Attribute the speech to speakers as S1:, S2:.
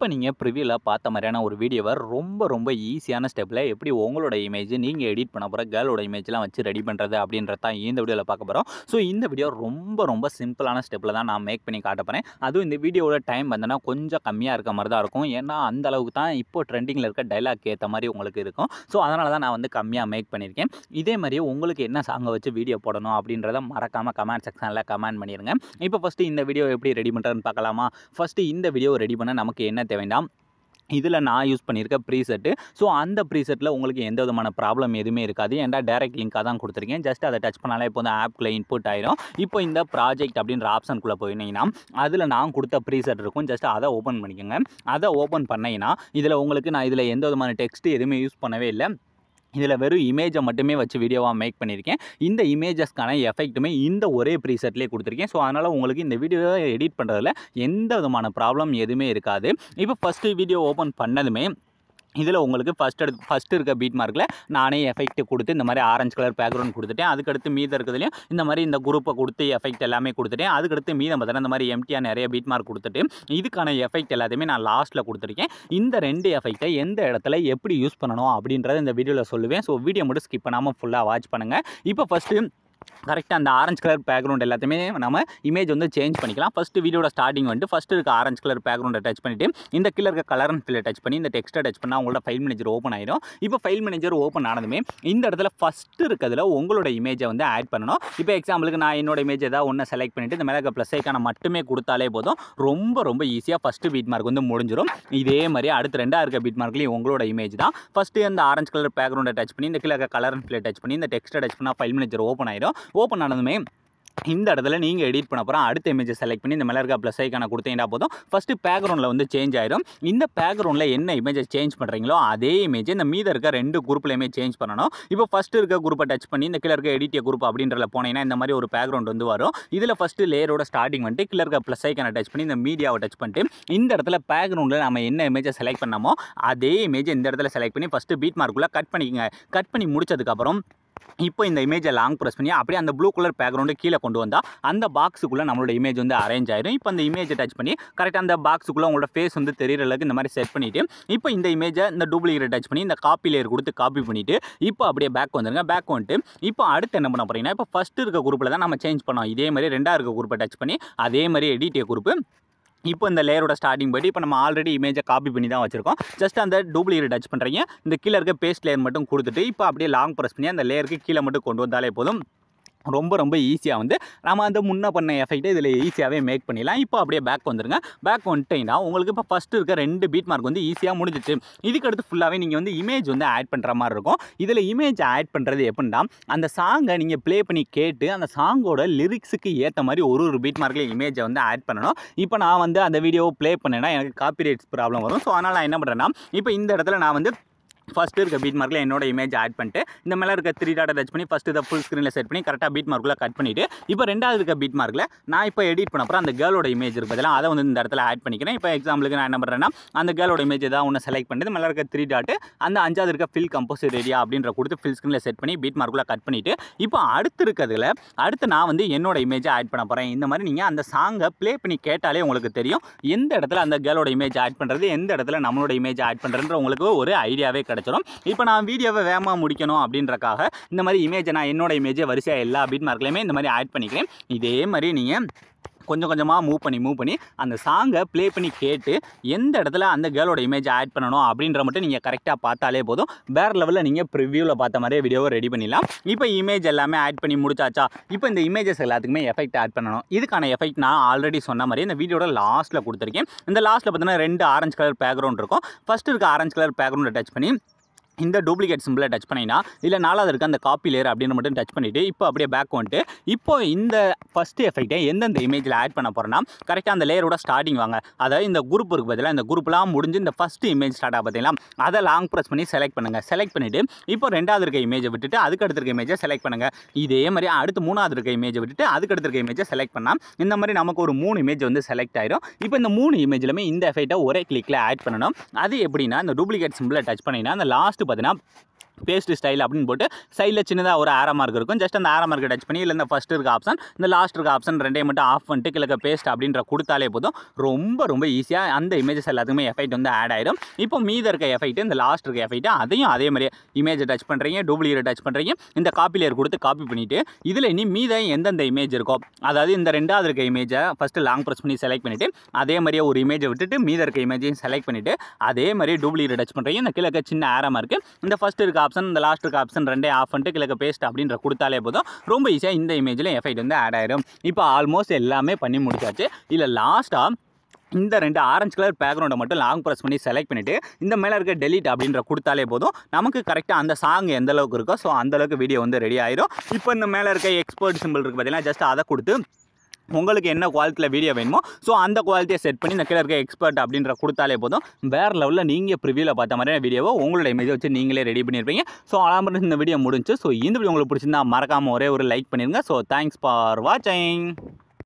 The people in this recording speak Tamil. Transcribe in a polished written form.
S1: இப்போ நீங்கள் ப்ரிவியூவில் பார்த்த மாதிரியான ஒரு வீடியோவை ரொம்ப ஈஸியான ஸ்டெப்பில் எப்படி உங்களோட இமேஜ் நீங்கள் எடிட் பண்ண போகிற கேர்ளோட இமேஜ்லாம் வச்சு ரெடி பண்ணுறது அப்படின்றது தான் இந்த வீடியோவில் பார்க்க போகிறோம். ஸோ இந்த வீடியோ ரொம்ப சிம்பிளான ஸ்டெப்பில் தான் நான் மேக் பண்ணி காட்ட போகிறேன். அதுவும் இந்த வீடியோவோட டைம் வந்தோன்னா கொஞ்சம் கம்மியாக இருக்க மாதிரி தான் இருக்கும். ஏன்னா அந்த அளவுக்கு தான் இப்போ ட்ரெண்டிங்கில் இருக்க டைலாக் ஏற்ற மாதிரி உங்களுக்கு இருக்கும். ஸோ அதனால தான் நான் வந்து கம்மியாக மேக் பண்ணியிருக்கேன். இதே மாதிரியே உங்களுக்கு என்ன சாங்கை வச்சு வீடியோ போடணும் அப்படின்றத மறக்காமல் கமெண்ட் செக்ஷனில் கமெண்ட் பண்ணிடுங்க. இப்போ ஃபஸ்ட்டு இந்த வீடியோ எப்படி ரெடி பண்ணுறதுன்னு பார்க்கலாமா? ஃபஸ்ட்டு இந்த வீடியோ ரெடி பண்ண நமக்கு என்ன தேவைன்னா, இதில் நான் யூஸ் பண்ணியிருக்க ப்ரீசெட்டு. ஸோ அந்த ப்ரீசெட்டில் உங்களுக்கு எந்த விதமான ப்ராப்ளம் எதுவுமே இருக்காது. ஏன்டா டைரக்ட் லிங்காக தான் கொடுத்துருக்கேன். ஜஸ்ட் அதை டச் பண்ணாலே இப்போ வந்து ஆப்குள்ளே இன்புட் ஆயிரும். இப்போ இந்த ப்ராஜெக்ட் அப்படின்ற ஆப்ஷனுக்குள்ளே போயிருந்தீங்கன்னா அதில் நான் கொடுத்த ப்ரீசெட் இருக்கும். ஜஸ்ட் அதை ஓப்பன் பண்ணிக்கோங்க. அதை ஓப்பன் பண்ணிங்கன்னா இதில் உங்களுக்கு நான் இதில் எந்த விதமான டெக்ஸ்ட்டு எதுவுமே யூஸ் பண்ணவே இல்லை. இதில் வெறும் இமேஜை மட்டுமே வச்சு வீடியோவாக மேக் பண்ணியிருக்கேன். இந்த இமேஜஸ்க்கான எஃபெக்ட்டுமே இந்த ஒரே ப்ரீசெட்லேயே கொடுத்துருக்கேன். ஸோ அதனால் உங்களுக்கு இந்த வீடியோவை எடிட் பண்ணுறதுல எந்த விதமான ப்ராப்ளம் எதுவுமே இருக்காது. இப்போ ஃபஸ்ட்டு வீடியோ ஓப்பன் பண்ணதுமே இதில் உங்களுக்கு ஃபஸ்ட்டு இருக்க பீட் மார்க்கில் நானே எஃபெக்ட் கொடுத்து இந்த மாதிரி ஆரஞ்சு கலர் பேக்ரவுண்ட் கொடுத்துட்டேன். அதுக்கடுத்து மீதம் இருக்கிறதுலையும் இந்த மாதிரி இந்த குரூப்பை கொடுத்து எஃபெக்ட் எல்லாமே கொடுத்துட்டேன். அதுக்கடுத்து மீதம் பார்த்தீங்கன்னா இந்த மாதிரி எம்டியாக நிறைய பீட் மார்க் கொடுத்துட்டு இதுக்கான எஃபெக்ட் எல்லாத்தையுமே நான் லாஸ்ட்டில் கொடுத்துருக்கேன். இந்த 2 எஃபெக்ட்டை எந்த இடத்துல எப்படி யூஸ் பண்ணணும் அப்படின்றத இந்த வீடியோவில் சொல்லுவேன். ஸோ வீடியோ மட்டும் ஸ்கிப் பண்ணாமல் ஃபுல்லாக வாட்ச் பண்ணுங்கள். இப்போ ஃபஸ்ட்டு கரெக்டாக அந்த ஆரஞ்சு கலர் பேக்ரவுண்ட் எல்லாத்தையுமே நம்ம இமேஜ் வந்து சேஞ்ச் பண்ணிக்கலாம். ஃபஸ்ட்டு வீடியோட ஸ்டார்டிங் வந்துட்டு ஃபஸ்ட்டு இருக்க ஆரஞ்சு கலர் பேக்ரவுண்டை டச் பண்ணிவிட்டு இந்த கீழே இருக்க கலர் அண்ட் ஃபில்லை டச் பண்ணி இந்த டெக்ஸ்ட்டை டச் பண்ணால் உங்களோட ஃபைல் மேனேஜர் ஓப்பன் ஆயிடும். இப்போ ஃபைல் மேனேஜர் ஓப்பன் ஆனதுமே இந்த இடத்துல ஃபஸ்ட்டு இருக்கிறதுல உங்களோட இமேஜை வந்து ஆட் பண்ணணும். இப்போ எக்ஸாம்பிளுக்கு நான் என்னோட இமேஜ் ஏதாவது ஒன்று செலக்ட் பண்ணிவிட்டு இந்த மேலே ப்ளஸ் ஐக்கான மட்டுமே கொடுத்தாலே போதும். ரொம்ப ஈஸியாக ஃபஸ்ட்டு பீட் மார்க் வந்து முடிஞ்சிடும். இதே மாதிரி அடுத்து 2 இருக்க பீட் மார்க்லேயும் உங்களோட இமேஜ் தான். ஃபஸ்ட்டு அந்த ஆரஞ்சு கலர் பேக்ரவுண்டை டச் பண்ணி இந்த கீழே இருக்க கலர் அண்ட் ஃபில்லை டச் பண்ணி இந்த டெக்ஸ்ட்டை டச் பண்ணால் ஃபைல் மேனேஜர் ஓப்பன் ஆயிடும். ஓப்பன் ஆனதுமே இந்த இடத்துல நீங்கள் எடிட் பண்ண போகிறோம். அடுத்த இமேஜை செலக்ட் பண்ணி இந்த மேலே இருக்க ப்ளஸ் ஐக்கான கொடுத்தீங்கன்னா போதும். ஃபஸ்ட்டு பேக்ரவுண்டில் வந்து சேஞ்ச் ஆயிடும். இந்த பேக்ரவுண்டில் என்ன இமேஜை சேஞ்ச் பண்ணுறீங்களோ அதே இமேஜ் இந்த மீத இருக்க 2 குரூப்லையுமே சேஞ்ச் பண்ணணும். இப்போ ஃபஸ்ட்டு இருக்க குரூப்பை டச் பண்ணி இந்த கீழே இருக்க எடிட்டிய குரூப் அப்படின்றத போனீங்கன்னா இந்த மாதிரி ஒரு பேக்ரவுண்ட் வந்து வரும். இதில் ஃபஸ்ட்டு லேயரோட ஸ்டார்டிங் வந்துட்டு கீழே இருக்க ப்ளஸ் ஐக்கான டச் பண்ணி இந்த மீடியாவை டச் பண்ணிட்டு இந்த இடத்துல பேக்ரவுண்டில் நம்ம என்ன இமேஜை செலக்ட் பண்ணமோ அதே இமேஜை இந்த இடத்துல செலக்ட் பண்ணி ஃபஸ்ட்டு பீட் மார்க்குள்ளே கட் பண்ணிக்கோங்க. கட் பண்ணி முடிச்சதுக்கப்புறம் இப்போ இந்த இமேஜை லாங் ப்ரெஸ் பண்ணி அப்படியே அந்த ப்ளூ கலர் பேக்ரவுண்டு கீழே கொண்டு வந்தால் அந்த பாக்ஸுக்குள்ளே நம்மளோட இமேஜ் வந்து அரேஞ்ச் ஆயிடும். இப்போ அந்த இமேஜை டச் பண்ணி கரெக்டாக அந்த பாக்ஸுக்குள்ளே உங்களோட ஃபேஸ் வந்து தெரிகிற அளவுக்கு இந்த மாதிரி செட் பண்ணிவிட்டு இப்போ இந்த இமேஜை இந்த டூப்ளிகேட் டச் பண்ணி இந்த காப்பி லேயர் கொடுத்து காப்பி பண்ணிவிட்டு இப்போ அப்படியே பேக் வந்துருங்க. பேக் வந்துட்டு இப்போ அடுத்து என்ன பண்ண போகிறீங்கன்னா, இப்போ ஃபஸ்ட்டு இருக்க குரூப்பில் தான் நம்ம சேஞ்ச் பண்ணோம். இதே மாதிரி 2 இருக்க குரூப்பை டச் பண்ணி அதே மாதிரி எடிட்டிய குரூப்பு இப்போ இந்த லேயரோட ஸ்டார்டிங் போய்ட்டு இப்போ நம்ம ஆல்ரெடி இமேஜை காப்பி பண்ணி தான் வச்சிருக்கோம். ஜஸ்ட் அந்த டூப்ளிகேட் டச் பண்ணுறீங்க. இந்த கீழே இருக்க பேஸ்ட் லேயர் மட்டும் கொடுத்துட்டு இப்போ அப்படியே லாங் ப்ரெஸ் பண்ணி அந்த லேயருக்கு கீழே மட்டும் கொண்டு வந்தாலே போதும். ரொம்ப ஈஸியாக வந்து நம்ம அந்த முன்ன பண்ண எஃபெக்ட்டை இதில் ஈஸியாகவே மேக் பண்ணிடலாம். இப்போ அப்படியே பேக் வந்துருங்க. பேக் வந்துட்டீங்கன்னா உங்களுக்கு இப்போ ஃபஸ்ட்டு இருக்க 2 பீட் மார்க் வந்து ஈஸியாக முடிஞ்சிச்சு. இதுக்கடுத்து ஃபுல்லாகவே நீங்கள் வந்து இமேஜ் வந்து ஆட் பண்ணுற மாதிரி இருக்கும். இதில் இமேஜ் ஆட் பண்ணுறது எப்படின்னா, அந்த சாங்கை நீங்கள் ப்ளே பண்ணி கேட்டு அந்த சாங்கோட லிரிக்ஸுக்கு ஏற்ற மாதிரி ஒரு பீட் மார்க்லேயும் இமேஜை வந்து ஆட் பண்ணணும். இப்போ நான் வந்து அந்த வீடியோவை ப்ளே பண்ணேன்னா எனக்கு காப்பிரைட்ஸ் ப்ராப்ளம் வரும். ஸோ அதனால் நான் என்ன பண்ணுறேன்னா, இப்போ இந்த இடத்துல நான் வந்து ஃபஸ்ட்டு இருக்க பீட் மார்க்கில் என்னோட இமேஜ் ஆட் பண்ணிட்டு இந்த மேலே இருக்க 3 டாட்டை டச் பண்ணி ஃபஸ்ட்டு இதை ஃபுல் ஸ்க்ரீனில் செட் பண்ணி கரெக்டாக பீட் மார்க்குள்ளே கட் பண்ணிவிட்டு இப்போ 2வது இருக்க பீட் மார்க்கில் நான் இப்போ எடிட் பண்ண அப்புறம் அந்த கேர்ளோட இமேஜ் இருக்கு பதிலாக அதை வந்து இந்த இடத்துல ஆட் பண்ணிக்கிறேன். இப்போ எக்ஸாம்பிளுக்கு நான் என்ன பண்ணுறேன்னா, அந்த கேர்ளோட இமேஜ் ஏதாவது ஒன்று செலக்ட் பண்ணிட்டு மேலே இருக்க 3 டாட்டு அந்த 5வது இருக்க ஃபில் கம்போசர் ஏரியா அப்படின்ற கொடுத்து ஃபில் ஸ்க்ரீனில் செட் பண்ணி பீட் மார்க்குள்ளே கட் பண்ணிவிட்டு இப்போ அடுத்து நான் வந்து என்னோட இமேஜை ஆட் பண்ண போகிறேன். இந்த மாதிரி நீங்கள் அந்த சாங்கை ப்ளே பண்ணி கேட்டாலே உங்களுக்கு தெரியும் எந்த இடத்துல அந்த கேர்ளோட இமேஜ் ஆட் பண்ணுறது, எந்த இடத்துல நம்மளோட இமேஜ் ஆட் பண்ணுறதுன்ற உங்களுக்கு ஒரு ஐடியாவே கிடச்சிடும். இப்போ நான் வீடியோவை வேகமாக முடிக்கணும் அப்படின்றக்காக இந்த மாதிரி இமேஜை நான் என்னோட இமேஜை வரிசையாக எல்லா பீட் மார்க்லையுமே இந்த மாதிரி ஆட் பண்ணிக்கிறேன். இதே மாதிரி நீங்கள் கொஞ்சமாக மூவ் பண்ணி அந்த சாங்கை ப்ளே பண்ணி கேட்டு எந்த இடத்துல அந்த கேர்ளோட இமேஜ் ஆட் பண்ணணும் அப்படின்ற மட்டும் நீங்கள் கரெக்டாக பார்த்தாலே போதும். வேறு லெவலில் நீங்கள் ப்ரிவியூவில் பார்த்த மாதிரியே வீடியோவை ரெடி பண்ணிடலாம். இப்போ இமேஜ் எல்லாமே ஆட் பண்ணி முடிச்சாச்சா, இப்போ இந்த இமேஜஸ் எல்லாத்துக்குமே எஃபெக்ட் ஆட் பண்ணணும். இதுக்கான எஃபெக்ட் நான் ஆல்ரெடி சொன்ன மாதிரி இந்த வீடியோட லாஸ்ட்டில் கொடுத்துருக்கேன். இந்த லாஸ்ட்டில் பார்த்தீங்கன்னா 2 ஆரஞ்சு கலர் பேக்ரவுண்ட் இருக்கும். ஃபஸ்ட்டு இருக்க ஆரஞ்சு கலர் பேக்ரவுண்டை டச் பண்ணி இந்த டூப்ளிகேட் சிம்பிளை டச் பண்ணினா இல்லை 4வது இருக்க அந்த காப்பி லேயர் அப்படின்னு மட்டும் டச் பண்ணிவிட்டு இப்போ அப்படியே பேக் வந்துட்டு இப்போ இந்த ஃபஸ்ட்டு எஃபெக்ட்டை எந்தெந்த இமேஜில் ஆட் பண்ண போகிறேன்னா கரெக்டாக அந்த லேயரோட ஸ்டார்டிங் வாங்க. அதாவது இந்த குரூப் இருக்குது பதிலாக இந்த குரூப்லாம் முடிஞ்சு இந்த ஃபஸ்ட்டு இமேஜ் ஸ்டார்ட் ஆக பார்த்தீங்களா, அதை லாங் ப்ரெஸ் பண்ணி செலக்ட் பண்ணுங்கள். செலக்ட் பண்ணிவிட்டு இப்போ 2வது இருக்க இமேஜை விட்டுட்டு அதுக்கு அடுத்த இருக்க இமேஜை செலக்ட் பண்ணுங்கள். இதே மாதிரி அடுத்து 3வது இருக்க இமேஜை விட்டுட்டு அதுக்கு அடுத்த இருக்க இமேஜை செலக்ட் பண்ணால் இந்த மாதிரி நமக்கு ஒரு 3 இமேஜ் வந்து செலக்ட் ஆயிடும். இப்போ இந்த 3 இமேஜ்லுமே இந்த எஃபெக்ட்டை ஒரே கிளிக்கில் ஆட் பண்ணணும். அது எப்படின்னா, இந்த டூப்ளிகேட் சிம்பிளை டச் பண்ணிங்கன்னா அந்த லாஸ்ட்டு பார்த்தீங்கன்னா பேஸ்ட் ஸ்டைல் அப்படின்னு போட்டு சைடில் சின்னதாக ஒரு ஆரோ மார்க் இருக்கும். ஜஸ்ட் அந்த ஆரோ மார்க்கை டச் பண்ணி இல்லை இந்த ஃபஸ்ட் இருக்க ஆப்ஷன் இந்த லாஸ்ட் இருக்க ஆப்ஷன் ரெண்டையும் மட்டும் ஆஃப் பண்ணிட்டு கிழக்க பேஸ்ட் அப்படின்ற கொடுத்தாலே போதும். ரொம்ப ஈஸியாக அந்த இமேஜஸ் எல்லாத்துக்குமே எஃபெக்ட் வந்து ஆட் ஆயிடும். இப்போ மீத இருக்க எஃபெக்ட் இந்த லாஸ்ட் இருக்க எஃபெக்ட் அதையும் அதே மாதிரியே இமேஜை டச் பண்ணுறீங்க, டூப்ளிகேட் டச் பண்ணுறீங்க, இந்த காப்பி லேயர் கொடுத்து காப்பி பண்ணிவிட்டு இதில் இனி மீத எந்தெந்த இமேஜ் இருக்கோ அதாவது இந்த ரெண்டாவது இருக்க இமேஜை ஃபஸ்ட்டு லாங் ப்ரெஸ் பண்ணி செலக்ட் பண்ணிவிட்டு அதே மாதிரியே ஒரு இமேஜை விட்டுட்டு மீத இருக்க இமேஜையும் செலக்ட் பண்ணிவிட்டு அதே மாதிரியே டூப்ளிகேட் டச் பண்ணுறீங்க. இந்த கிழக்க சின்ன ஆரோ மார்க் இந்த ஃபஸ்ட் இருக்க ஆப்ஷன் இந்த லாஸ்ட் இருக்க ஆப்ஷன் ரெண்டே ஆஃப் பண்ணிட்டு கிழக்க பேஸ்ட் அப்படின்ற கொடுத்தாலே போதும். ரொம்ப ஈஸியாக இந்த இமேஜில் எஃபெக்ட் வந்து ஆட் ஆயிடும். இப்போ ஆல்மோஸ்ட் எல்லாமே பண்ணி முடிச்சாச்சு. இல்லை லாஸ்ட்டாக இந்த ரெண்டு ஆரஞ்சு கலர் பேக்ரவுண்டை மட்டும் லாங் ப்ரெஸ் பண்ணி செலக்ட் பண்ணிவிட்டு இந்த மேலே இருக்க டெலிட் அப்படின்ற கொடுத்தாலே போதும். நமக்கு கரெக்டாக அந்த சாங் எந்த அளவுக்கு இருக்கோ ஸோ அந்தளவுக்கு வீடியோ வந்து ரெடி ஆயிடும். இப்போ இந்த மேலே இருக்க எக்ஸ்போர்ட் சிம்பிள் இருக்குது பார்த்தீங்கன்னா, ஜஸ்ட் அதை கொடுத்து உங்களுக்கு என்ன குவாலிட்டியில் வீடியோ வேணுமோ ஸோ அந்த குவாலிட்டியை செட் பண்ணி இந்த கீழே இருக்க எக்ஸ்பர்ட் அப்படின்ற கொடுத்தாலே போதும். வேறு லெவலில் நீங்கள் ப்ரிவியூவில் பார்த்த மாதிரியான வீடியோவை உங்களோட இமேஜை வச்சு நீங்களே ரெடி பண்ணியிருப்பீங்க. ஸோ அலாம இந்த வீடியோ முடிஞ்சு. ஸோ இந்த வீடியோ உங்களுக்கு பிடிச்சிருந்தா மறக்காமல் ஒரே ஒரு லைக் பண்ணிடுங்க. ஸோ தேங்க்ஸ் ஃபார் வாட்சிங்.